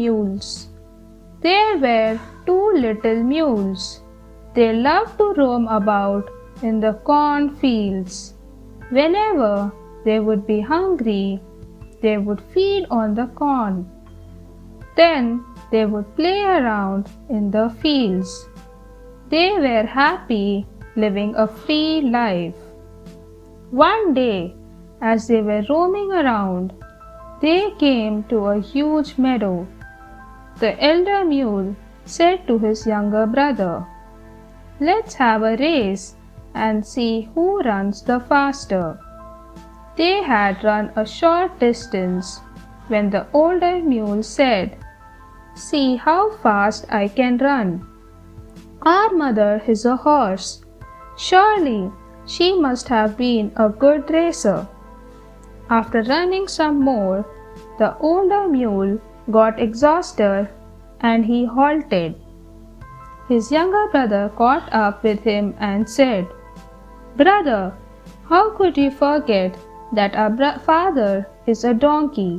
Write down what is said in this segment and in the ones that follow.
mules. There were two little mules. They loved to roam about in the cornfields. Whenever they would be hungry, they would feed on the corn. Then they would play around in the fields. They were happy, living a free life. One day, as they were roaming around, they came to a huge meadow. The elder mule said to his younger brother, "Let's have a race and see who runs the faster." They had run a short distance when the older mule said, "See how fast I can run. Our mother is a horse. Surely she must have been a good racer." After running some more, the older mule got exhausted and he halted. His younger brother caught up with him and said, "Brother, how could you forget that our father is a donkey?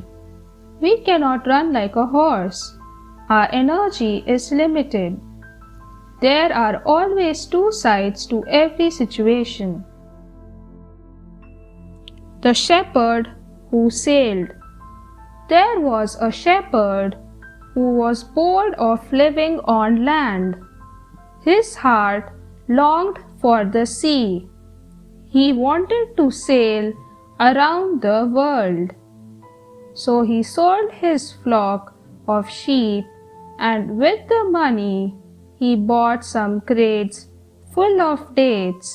We cannot run like a horse. Our energy is limited. There are always two sides to every situation." The shepherd who sailed. There was a shepherd who was bored of living on land. His heart longed for the sea. He wanted to sail around the world. So he sold his flock of sheep, and with the money he bought some crates full of dates,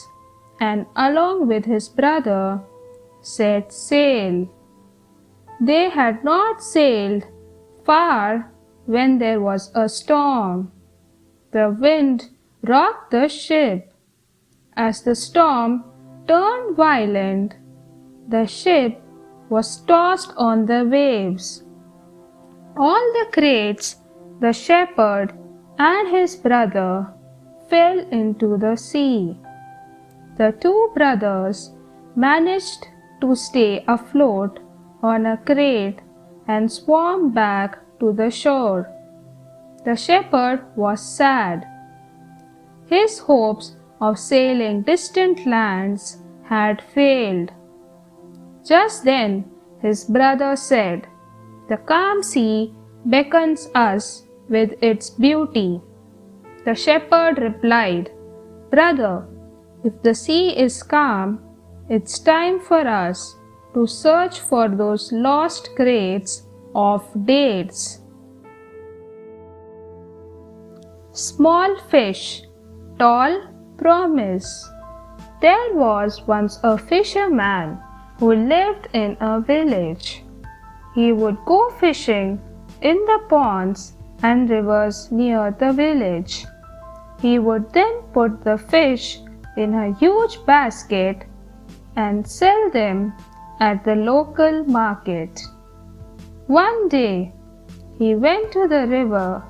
and along with his brother set sail. They had not sailed far when there was a storm. The wind rocked the ship. As the storm turned violent, the ship was tossed on the waves. All the crates, the shepherd and his brother fell into the sea. The two brothers managed to stay afloat on a crate and swam back to the shore. The shepherd was sad. His hopes of sailing distant lands had failed. Just then his brother said, "The calm sea beckons us with its beauty." The shepherd replied, "Brother, if the sea is calm, it's time for us to search for those lost crates of dates." Small fish, tall promise. There was once a fisherman who lived in a village. He would go fishing in the ponds and rivers near the village. He would then put the fish in a huge basket and sell them at the local market. One day, he went to the river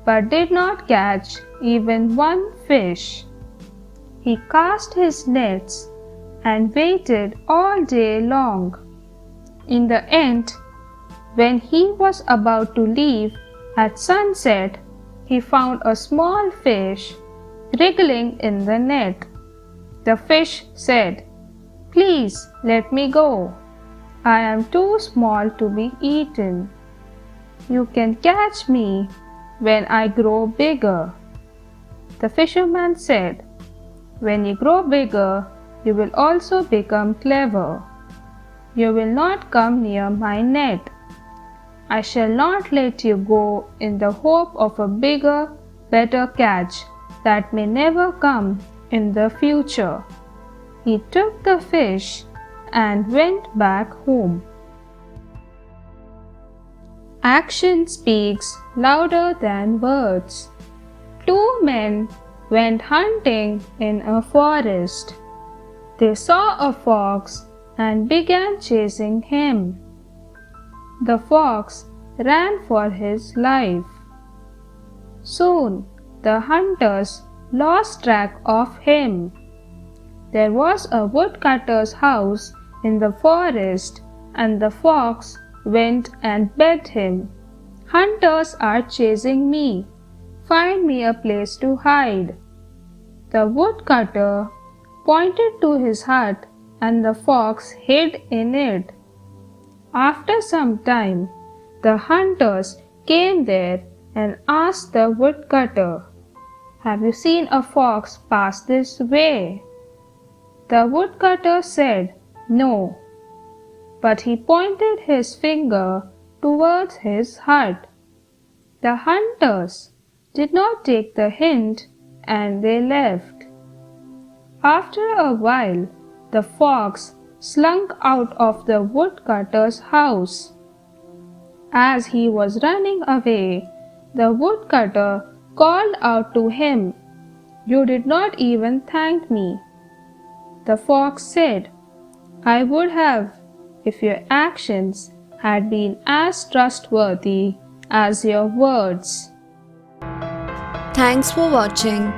but did not catch even one fish. He cast his nets and waited all day long. In the end, when he was about to leave at sunset, he found a small fish wriggling in the net. The fish said, "Please let me go. I am too small to be eaten. You can catch me when I grow bigger." The fisherman said, "When you grow bigger, you will also become clever. You will not come near my net. I shall not let you go in the hope of a bigger, better catch that may never come in the future." He took the fish and went back home. Action speaks louder than words. Two men went hunting in a forest. They saw a fox and began chasing him. The fox ran for his life. Soon the hunters lost track of him. There was a woodcutter's house in the forest, and the fox went and begged him, Hunters are chasing me. Find me a place to hide." The woodcutter pointed to his hut, and the fox hid in it. After some time, the hunters came there and asked the woodcutter, "Have you seen a fox pass this way?" The woodcutter said, "No," but he pointed his finger towards his hut. The hunters did not take the hint, and they left. After a while, the fox slunk out of the woodcutter's house. As he was running away, the woodcutter called out to him, "You did not even thank me." The fox said, "I would have if your actions had been as trustworthy as your words." Thanks for watching.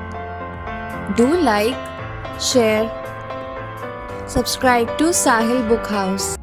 Do like, share, subscribe to Sahil Book House.